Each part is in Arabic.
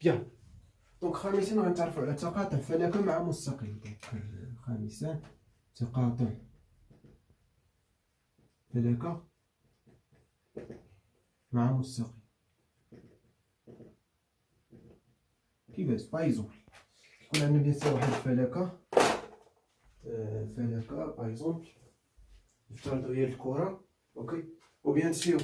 بيان. دونك خامسا غنتعرفوا على تقاطع فلكة مع مستقيم. دونك خامسا تقاطع فلكة مع مستقيم. كيفاش؟ بايزون يكون عندنا بيان سور واحد الفلكة، فلكة بايزون نفترضو هي الكرة، اوكي. وبيان سور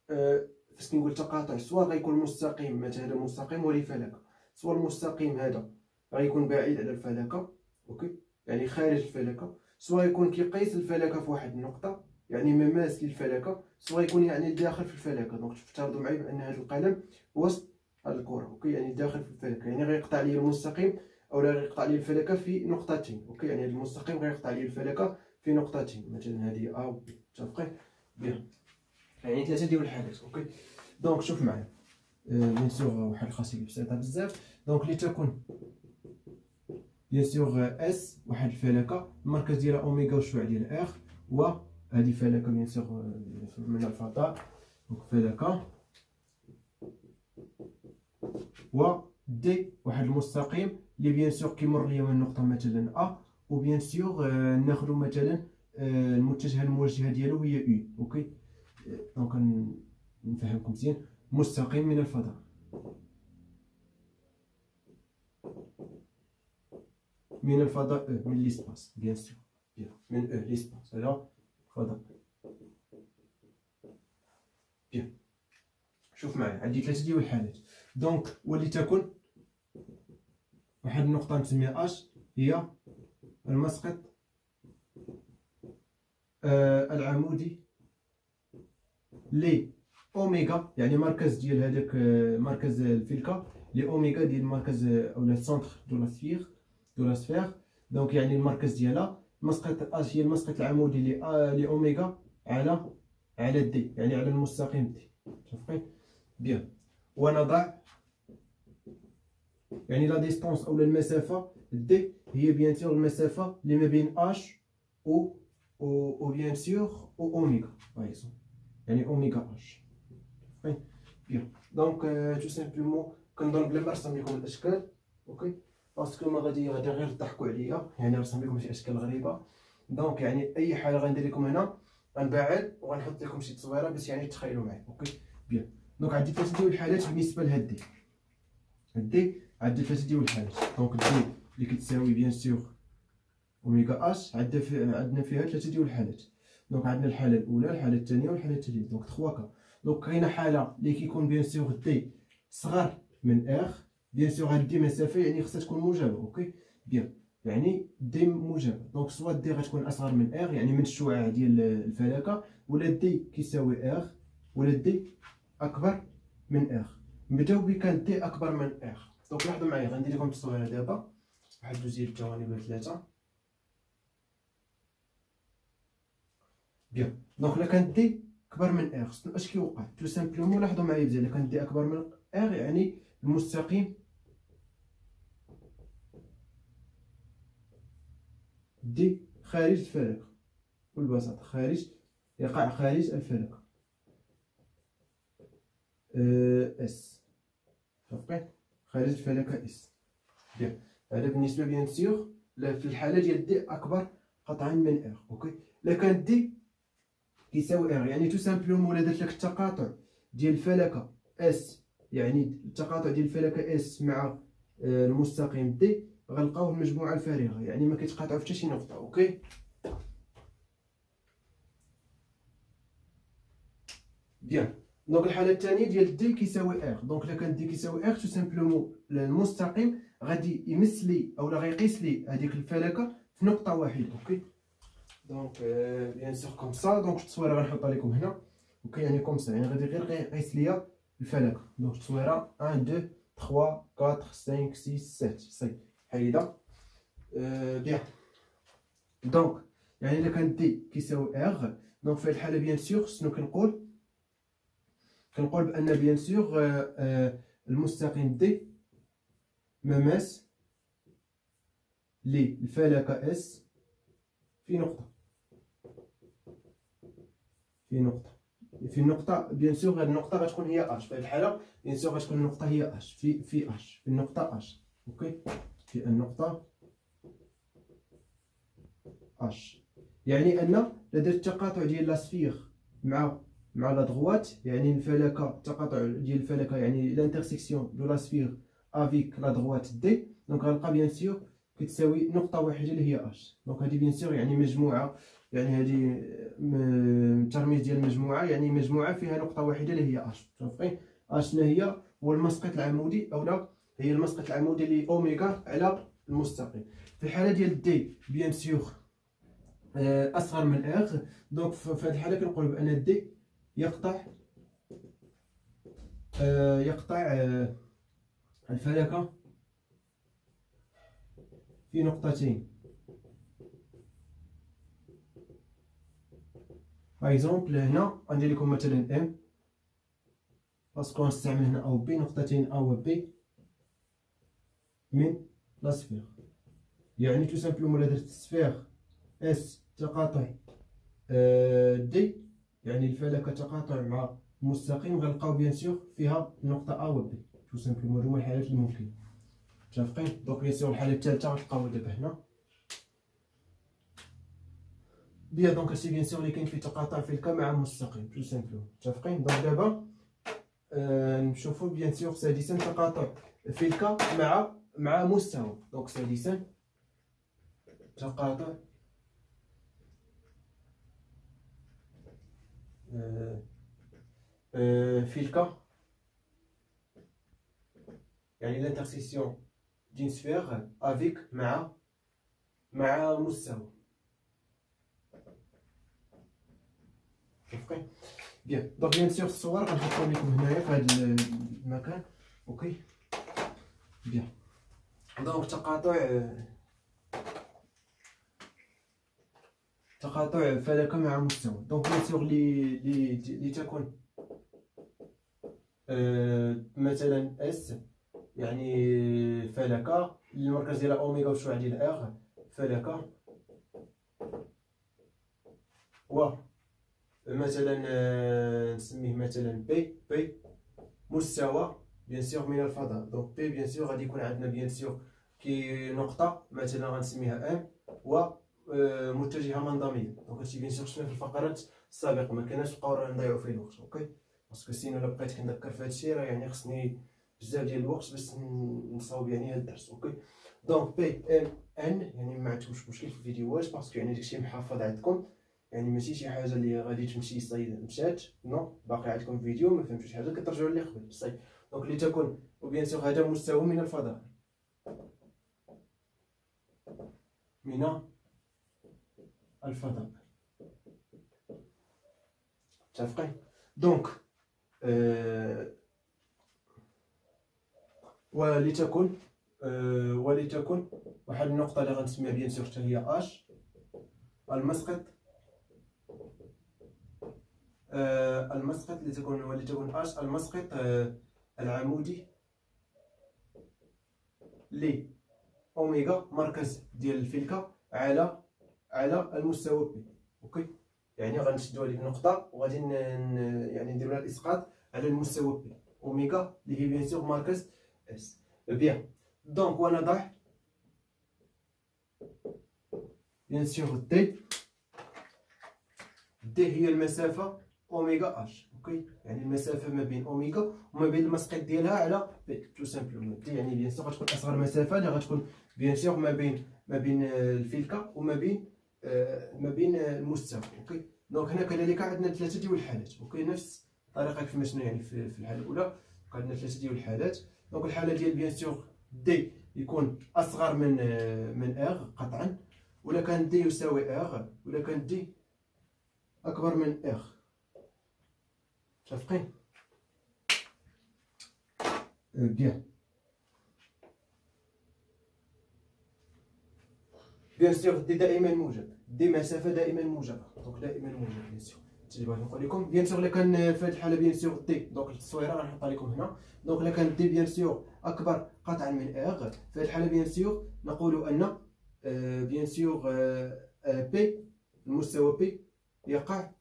فاش كنقول تقاطع سواء غيكون مستقيم، مثلا مستقيم ولي فلكة، سواء المستقيم هذا غيكون بعيد على الفلكة، اوكي، يعني خارج الفلكة، سواء يكون كيقيس الفلكة في واحد النقطة يعني مماس للفلكة، سواء يكون يعني داخل في الفلكة. دونك تفترضوا معايا بان هذا القلم وسط هاد الكرة، اوكي، يعني داخل في الفلكة، يعني غيقطع لي المستقيم او لا غيقطع لي الفلكة في نقطتين، اوكي، يعني هذا المستقيم غيقطع لي الفلكة في نقطتين، مثلا هذه ا و بي. متفقين؟ بيان، يعني ثلاثة ديال الحالات، اوكي. دونك شوف معايا، بيان سور واحد الخاصية بسيطة بزاف. دونك لتكن بيان سور اس واحد الفلكة المركز ديالها اوميغا والشعاع ديال ار، وهذه فلكة بيان سور من الفضاء، دونك فلكة و دي واحد المستقيم اللي بيان سور كيمر ليا من نقطة مثلا ا، وبيان سور ناخدو مثلا المتجهة الموجهة ديالو هي يو، اوكي. دونك نفهمكم مزيان، مستقيم من الفضاء، من الفضاء من ليسباس بيان سور، من ليسباس على الفضاء. بيان، شوف معايا عندي ثلاثة ديال الحالات. دونك ولتكن واحد النقطة نسميها اش هي المسقط العمودي ل اوميغا، يعني مركز ديال هذاك مركز الفلكة لاوميغا ديال المركز اولا السونتر دو لا سفير. دونك يعني المركز ديالها مسقط اش هي المسقط العمودي لاوميغا على دي، يعني على المستقيم دي. متفقين؟ بيان. ونضع يعني لا ديستونس اولا المسافة دي هي بيان سور المسافة اللي ما بين اش و بيان سور و اوميغا بايزون، يعني اوميغا اش. بيان. دونك تو سامبلومون كنظن بلا ما نرسم لكم الاشكال، اوكي، باسكو ما غادي غير تضحكوا عليا، يعني نرسم لكم شي اشكال غريبه. دونك يعني اي حاجه غندير لكم هنا غنبعد وغنحط لكم شي تصويره باش يعني تخيلوا معايا، اوكي. بيان. دونك عندي ثلاثه ديال الحالات بالنسبه لهاد دي. دي عندي ثلاثه ديال الحالات. دونك دي اللي كتساوي بيان سور اوميغا اش عندنا فيها ثلاثه ديال الحالات. دونك عندنا الحاله الاولى، الحاله الثانيه والحاله الثالثه. دونك 3 كا. دونك كاينه حاله اللي كيكون بيان سور دي صغر من ار، بيان سور هاد دي مسافه يعني خصها تكون موجبه، اوكي. بيان، يعني دي موجبه. دونك سوا دي غتكون اصغر من ار يعني من الشعاع ديال الفلكه، ولا دي كيساوي ار، ولا دي اكبر من ار. نبداو بكان دي اكبر من ار. دونك لاحظوا معايا غندير لكم التصويره دابا واحد جوج ديال الثواني ولا ثلاثه. بيان. دونك الا كانت دي كبر من ار اش كيوقع؟ تو سامبلومون لاحظوا معايا بزاف، الا كانت دي اكبر من ار يعني المستقيم دي خارج الفلكة، بالبساطة يقع خارج الفلكة اس. متفقين؟ خارج الفلكة اس. بيان، هذا بالنسبة بيان سور في الحالة ديال دي أكبر قطعا من ار، اوكي. إلا كانت دي كيساوي ار يعني تو سامبلومون ولا درت لك التقاطع ديال الفلكة اس، يعني التقاطع ديال الفلكة اس مع المستقيم دي غنلقاوه المجموعة الفارغة، يعني ما كيتقاطعوا في حتى شي نقطة، اوكي. بيان. دونك الحالة الثانية ديال دي كيساوي ار. دونك إلا كان دي كيساوي ار تو سامبلومون المستقيم غادي يمس لي اولا غيقيس لي هذيك الفلكة في نقطة واحدة، اوكي. دونك بيان سور كوم سا. دونك التصويرة غنحطها لكم هنا، اوكي، يعني كوم سا، يعني غادي غير يقيس ليا الفلكة. دونك التصويرة 1 2 3 4 5 6 7 صافي حيدة. بيان. دونك يعني إلا كان دي كيساوي ار، دونك في هاد الحالة بيان سور شنو كنقول بأن بيان سور المستقيم دي مماس للفلكة اس في نقطة في النقطة بيان سور هاد النقطة غتكون هي اش، في هاد الحالة بيان سور غتكون النقطة هي اش في اش، في النقطة اش. اوكي، في النقطة اش، يعني ان لا درت التقاطع ديال لا سفير مع لا دغوات، يعني الفلكة، التقاطع ديال الفلكة يعني لانترسيكسيون دو لا سفير افيك لا دغوات دي، دونك غنلقى بيان سور كتساوي نقطة واحدة اللي هي اش. دونك هادي بيان سور يعني مجموعة، يعني هادي الترميز ديال المجموعة، يعني مجموعة فيها نقطة واحدة اللي هي اش. متفقين؟ اش شنو هي؟ هو المسقط العمودي، اولا هي المسقط العمودي اللي اوميغا على المستقيم. في الحالة ديال دي بيان سور اصغر من اغ، دونك في هذه الحاله كنقولوا بان دي يقطع الفلكه في نقطتين. باغ اكزومبل هنا غندير لكم مثلا ام، باسكو غنستعمل هنا او بي، نقطتين او و بي من لا سفير، يعني تو سامبلومون درت سفير اس تقاطع دي، يعني الفلكه تقاطع مع مستقيم، غنلقاو بيان سور فيها نقطه ا و بي، تو سامبلومون هما الحالات اللي ممكن. متفقين؟ دونك بيان سور الحاله الثالثه غتلقاو دابا هنا بيان، دونك هادشي بيان سور اللي كاين في تقاطع فلكه مع مستقيم، تو سامبلومون. متفقين؟ دونك دابا نشوفو بيان سور سادسا تقاطع فلكه مع مستوى. دونك سادسا تقاطع فلكه، يعني لانترسيكسيون دين سفير افيك مع مستوى. متفقين؟ بيان، دونك بيان سور الصور غنحطهم لكم هنايا في هذا المكان. اوكي بيان، دونك تقاطع فلكه مع مستوى. دونك بيان سور لي تكون مثلا اس، يعني فلكه المركز ديال اوميغا والشعاع ديال اغ، فلكه و مثلا نسميه مثلا بي مستوى بيان سور من الفضاء. دونك بي بيان سور غادي يكون عندنا بيان سور كي نقطه مثلا غنسميها ام و متجهه منظميه. دونك هادشي بيان سور شفنا في الفقرات السابقه، ما كناش نبقاو نضيعوا فيه الوقت. اوكي، باسكو سينو الا بقيت كنذكر في هادشي راه يعني خصني بزاف ديال الوقت باش نصاوب يعني هاد الدرس. اوكي، دونك بي ام ان يعني ما عندكمش مشكل في الفيديوهات، باسكو يعني داكشي محفظ عندكم، يعني ماشي شي حاجه اللي غادي تمشي صاي مشات، نو باقي عندكم فيديو ما فهمتوش حاجه كترجعوا لي قبل صاي. دونك اللي تكون وبيان سور هذا مستوى من الفضاء، من الفضاء. متفقين؟ دونك ولتكن واحد النقطه اللي غنسميها بيان سور حتى هي اش، المسقط ولتكن اش المسقط العمودي ل اوميغا مركز ديال الفلكه على المستوى بي. اوكي، يعني غنشدو هذيك النقطه وغادي يعني نديرو لها الاسقاط على المستوى بي اوميغا اللي هي بيان سور مركز اس. بيان، دونك ونضع بيان سور دي هي المسافه اوميغا اش. اوكي، يعني المسافه ما بين اوميغا وما بين المسقط ديالها على بي، تو سامبلومون. دي يعني بيان سور غتكون اصغر مسافه اللي غتكون بيان سور ما بين الفلكه وما بين المستوى. اوكي، دونك هنا كذلك عندنا ثلاثه ديال الحالات. اوكي، نفس الطريقه كيف ما شفنا يعني في الحاله الاولى عندنا ثلاثه ديال الحالات. دونك الحاله ديال بيان سور دي يكون اصغر من اغ قطعا، ولا كان دي يساوي اغ، ولا كان دي اكبر من اغ. متفقين؟ بيان، بيان سور دي دائما موجب، دي مسافه دائما موجبه. دونك دائما موجب بيان سور. اللي بغيت نقول لكم بيان سور الا كان في هذه الحاله بيان سور دي، دونك التصويره غنحطها لكم هنا. دونك الا كان دي بيان سور اكبر قطعا من اغ، في هذه الحاله بيان سور نقول ان بيان سور بي المستوى بي يقع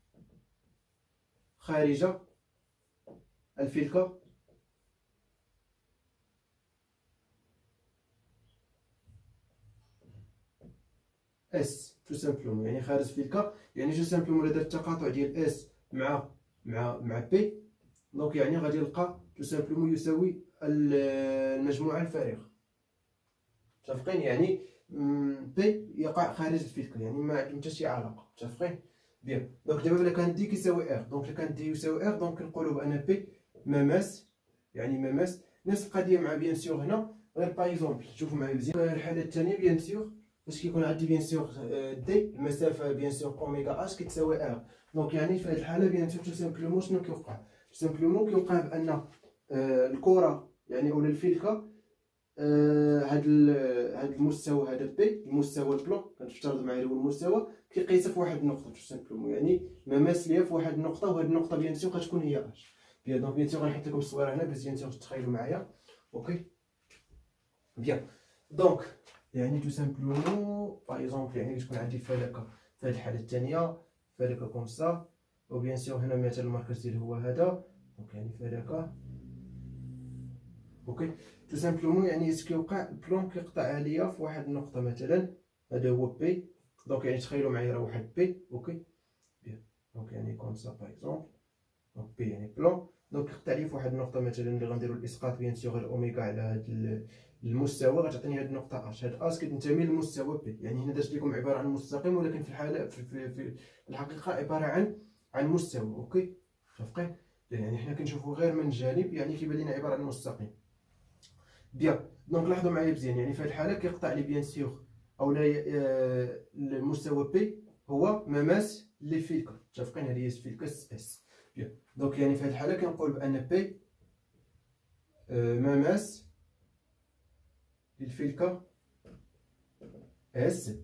خارج الفلكة اس تو سامبلومون، يعني خارج الفلكة، يعني جو سامبلومون الا درت التقاطع ديال اس مع بي، دونك يعني غادي نلقى تو سامبلومون يساوي المجموعة الفارغة. متفقين؟ يعني بي يقع خارج الفلكة، يعني ما عندهم حتى شي علاقة. متفقين؟ بيان. دونك دابا الا كان دي كيساوي ار، دونك الا كان دي يساوي ار، دونك كنقولوا بان بي مماس، يعني مماس. نفس القضية مع بيان سيغ هنا، غير باغ اكزومبل شوفوا معايا مزيان الحالة الثانية. بيان سيغ فاش كيكون عندي بيان سيغ دي المسافة بيان سيغ اوميغا اش كتساوي ار، دونك يعني في هذه الحالة بيان سيغ تو سامبلومون شنو كيوقع؟ تو سامبلومون كيوقع بان الكرة يعني اولا الفلكة هاد المستوى هذا بي، المستوى البلون كنفترض معايا هو المستوى كيقيس في واحد النقطة تو سامبلومون، يعني مماس ليا في واحد النقطة، وهاد النقطة بيان سيغ غتكون هي اش. بيان دونك بيان سيغ غنحط لكم الصويره هنا باش بيان سيغ تتخيلوا معايا. اوكي بيان. دونك يعني تو سامبلومون باغ اكزومبل يعني تكون عندي فلكة في هاد الحالة الثانية، فلكة كوم سا، وبيان سيغ هنا مثلا المركز ديالها هو هذا، دونك يعني فلكة. اوكي تو سامبلومون يعني اش كيوقع؟ البلون كيقطع عليا في واحد النقطة، مثلا هذا هو بي، دونك يعني تخيلوا معايا راه واحد بي. اوكي بيان. دونك يعني كوم سا باغ اكزومبل، دونك بي يعني بلون، دونك يقطع لي في واحد النقطة مثلا اللي غنديرو الاسقاط بيان سيغ غير اوميغا على هاد المستوى، غتعطيني هاد النقطة اش. هاد اش كتنتمي للمستوى بي، يعني هنا درت لكم عبارة عن مستقيم، ولكن في الحالة في الحقيقة عبارة عن مستوى. اوكي متفقين؟ يعني حنا كنشوفو غير من جانب، يعني كيبان لينا عبارة عن مستقيم. بيان دونك لاحظوا معايا مزيان، يعني في هاد الحالة كيقطع لي بيان سيغ اولا المستوى بي هو مماس للفلكة. متفقين؟ هذه هي الفلكة اس. بيان دونك يعني في هذه الحالة كنقول بأن بي مماس للفلكة اس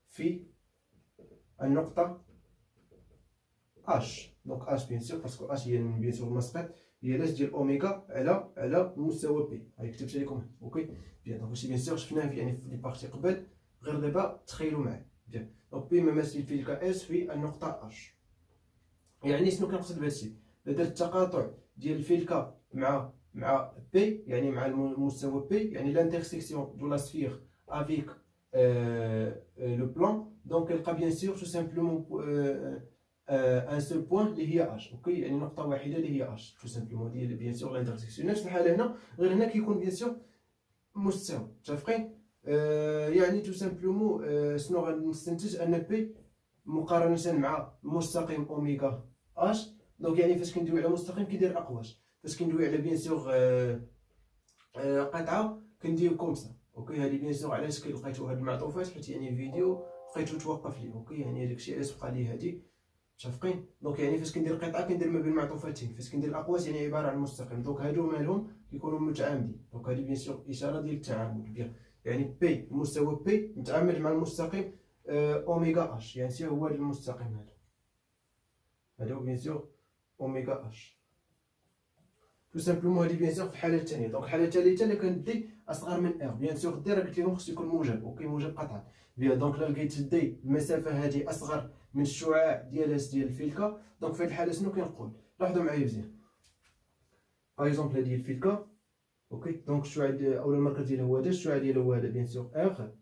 في النقطة اش. دونك اش بيان سيغ باسكو اش هي بيان سيغ المسقط، هي لاش ديال اوميغا على مستوى بي، هاي كتبت لكم. اوكي بيان دونك هادشي بيان سيغ شفناه يعني في لي بارتي قبل، غير دابا تخيلوا معايا. بيان دونك بي مماس للفلكة اس في النقطة اش، يعني شنو كنقصد بهادشي؟ الا درت التقاطع ديال الفلكة مع بي، يعني مع المستوى بي، يعني لانترسيكسيون دو لا سفير افيك لو بلان، دونك كنلقى بيان سيغ تو سامبلومون ان سول بوين اللي هي اش. اوكي يعني نقطة واحدة اللي هي اش تو سامبلومون ديال بيان سيغ لانترسيكسيون. نفس الحالة هنا، غير هنا كيكون بيان سيغ مستوى. متفقين؟ يعني تو سامبلومون شنو غنستنتج؟ ان بي مقارنة مع مستقيم اوميغا اش، دونك يعني فاش كندوي على مستقيم كيدير اقواس، فاش كندوي على بيان سيغ قطعة كندير كومسا. اوكي هادي بيان سيغ علاش لقيتو هاد المعطوفات، حيت يعني فيديو لقيتو توقف لي. اوكي يعني داكشي علاش بقى لي هادي. متفقين؟ دونك يعني فاش كندير قطعة كندير ما بين معطوفتين، فاش كندير اقواس يعني عبارة عن مستقيم، دونك هادو مالهم كيكونوا متعامدين. دونك هادي بيان سيغ اشارة ديال التعامد. بيان يعني بي المستوى بي متعامد مع المستقيم اوميغا اش، يعني سي هو المستقيم هذا هو بيان سيغ اوميغا اش. تو سامبلومون هادي بيان سيغ في الحالة الثانية. دونك الحالة الثالثة الا كانت دي اصغر من ار، بيان سيغ دي راه قلت لكم خصو يكون موجب. اوكي موجب قطعا. بيان دونك الا لقيت دي المسافة هادي اصغر من الشعاع ديال اس ديال الفلكة، دونك في هاد الحالة شنو كنقول؟ لاحظوا معايا مزيان. باغ اكزومبل هادي هي الفلكة. اوكي دونك الشعاع اولا المركز ديالها هو هذا، الشعاع ديالها هو هذا بيان سيغ ار.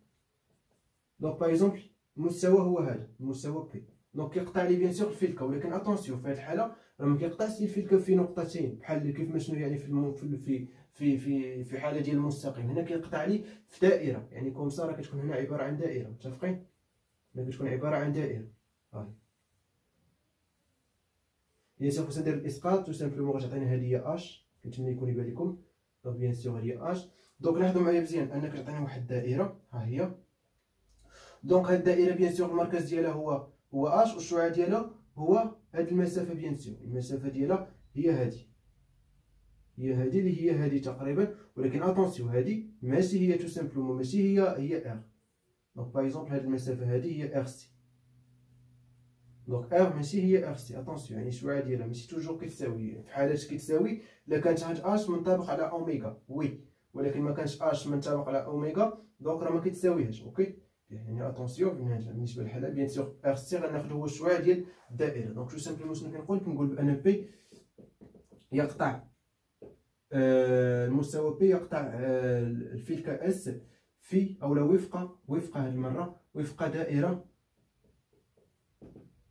دونك باغ اكزومبل المستوى هو هذا المستوى بي، دونك كيقطع لي بيان سيغ الفلكة، ولكن اتونسيون في هذه الحالة راه ما كيقطعش لي الفلكة في نقطتين بحال كيف ما شنو يعني في حالة ديال المستقيم. هنا كيقطع لي في دائرة، يعني كومسا راه كتكون هنا عبارة عن دائرة. متفقين؟ هنا كتكون عبارة عن دائرة. هاي بيان سيغ فاش ندير الاسقاط تو سامبلومون غتعطيني هذه هي اش، كنتمنى يكون يبان لكم. دونك بيان سيغ هذه هي اش. دونك لاحظوا معايا مزيان ان كتعطيني واحد الدائرة، ها هي. دونك هاد الدائرة بيان سيغ المركز ديالها هو اش، والشعاع ديالها هو هاد المسافة. بيان سيغ المسافة ديالها هي هادي، اللي هي هادي تقريبا، ولكن اتونسيون هادي ماشي هي تو سامبلومون ماشي هي ار. دونك باغ اكزومبل هاد المسافة هادي هي ار سي، دونك ار ماشي هي ار سي. اتونسيون يعني الشعاع ديالها ماشي توجور كتساوي، في حالات كتساوي الا كانت هاد اش منطبق على اوميغا وي، ولكن ما كانش اش منطبق على اوميغا دونك راه ما كتساويهاش. اوكي يعني اتونسيون بالنسبه للحاله بيان سور ار سي غناخذ هو الشعاع ديال الدائره. دونك جو سامبلومون شنو كنقول بان بي يقطع المستوى بي يقطع الفيلكا اس في اولا وفق هذه المره وفق دائره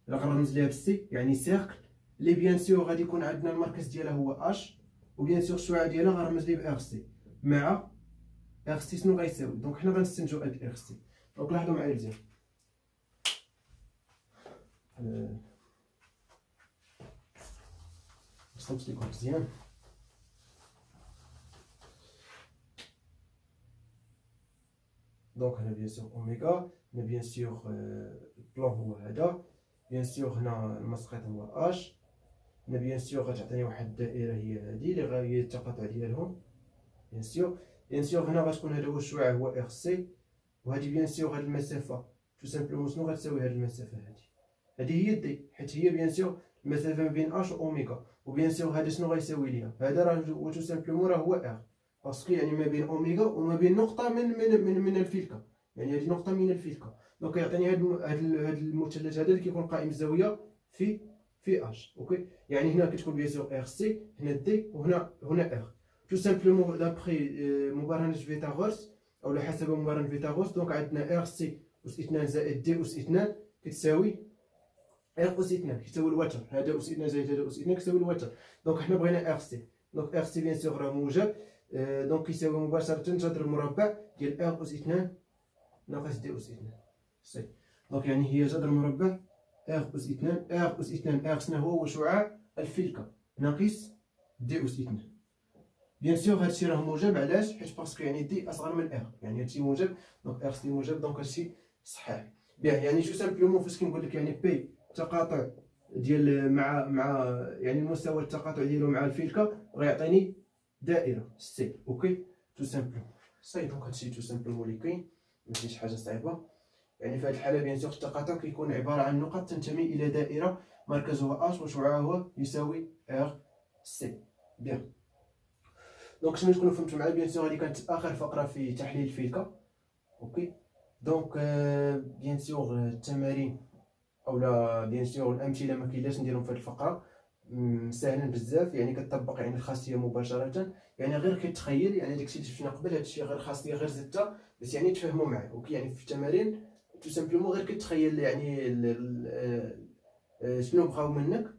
اللي غنرمز ليها بالسي يعني سيركل اللي بيان سور غادي يكون عندنا المركز ديالها هو اش وبيان سور الشعاع ديالها غنرمز ليه بار سي مع ار سي شنو غيساوي. دونك حنا غنستنتجو هاد ار سي. دونك لاحظوا معايا مزيان رسمت لكم مزيان. دونك هنا بيان سور اوميغا، هنا بيان سور البلان هو هذا، بيان سور هنا المسقط هو اش، هنا بيان سور غتعطيني واحد الدائره هي هذه اللي غاهي التقاطع ديالهم بيان سور هنا غتكون هذا هو الشعاع هو ار سي، وهذه بيان سور هذه المسافه تو سامبلومون شنو غتساوي هذه المسافه هذه هي دي، حيت هي بيان سور المسافه ما بين اش و اوميغا، وبيان سور هذا شنو غيساوي ليا هذا راه تو سامبلومون راه هو ار باسكو يعني ما بين اوميغا وما بين نقطه من الفيلكا، يعني هذه نقطه من الفيلكا. دونك يعطيني هذا المثلث هذا اللي كيكون قائم الزاويه في اش. اوكي يعني هنا كتكون بيان سور ار سي، هنا دي وهنا ار تو سامبلومون دابخي مبرهنة فيثاغورس او حسب مبرهنة فيثاغورس. دونك عندنا ار سي اس 2 زائد دي اس 2 كتساوي ار اس 2 كتساوي الوتر، هذا اس 2 زائد هذا اس 2 كتساوي الوتر. دونك حنا بغينا ار سي، دونك ار سي بيان سور راه موجب، دونك كيساوي مباشره جذر المربع ديال ار اس 2 ناقص دي اس 2 سي. دونك يعني هي جذر مربع ار اس 2 ار اس 2 ار شنو هو شعاع الفيلكا ناقص دي اس 2. بيان سور هادشي راه موجب، علاش؟ حيت باسكو يعني دي اصغر من ار، يعني هادشي موجب دونك ار سي موجب، دونك هادشي صحيح. بيان يعني جو سامبلومون فاش كنقول لك يعني بي تقاطع ديال مع يعني المستوى التقاطع ديالو مع الفيلكا غيعطيني دائره سي. اوكي تو سامبلومون سي. دونك هادشي تو سامبلومون اللي كاين ماشي شي حاجه صعيبه. يعني في هذه الحاله بيان سور التقاطع كيكون عباره عن نقط تنتمي الى دائره مركزها اش وشعاعها يساوي ار سي. بيان دونك شنو تكونوا فهمتوا معايا. بيان سور هذه كانت اخر فقره في تحليل الفيلكا. اوكي دونك بيان سور التمارين اولا بيان سور الامثله ما كاينلاش نديرهم في هذه الفقره، ساهلين بزاف يعني كتطبق يعني الخاصيه مباشره، يعني غير كتخيل يعني داكشي اللي شفنا قبل هادشي غير خاصيه غير زدتها باش يعني تفهموا معايا. اوكي يعني في التمارين تو سامبلومون غير كتخيل يعني شنو بغاو منك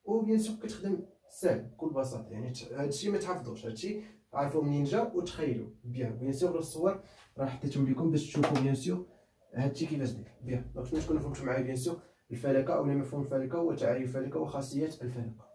وبيان سور كتخدم ساهل بكل بساطه. يعني هادشي ما تحفظوش، هادشي عارفوا منين جا وتخيلوا بيان سور الصور راه حطيتهم لكم باش تشوفوا بيان سور هادشي كيفاش داير. بيان دونك شنو تكونوا فهمتوا معايا بيان سور الفلكه او مفهوم الفلكه وتعريف الفلكه وخاصيات الفلكه.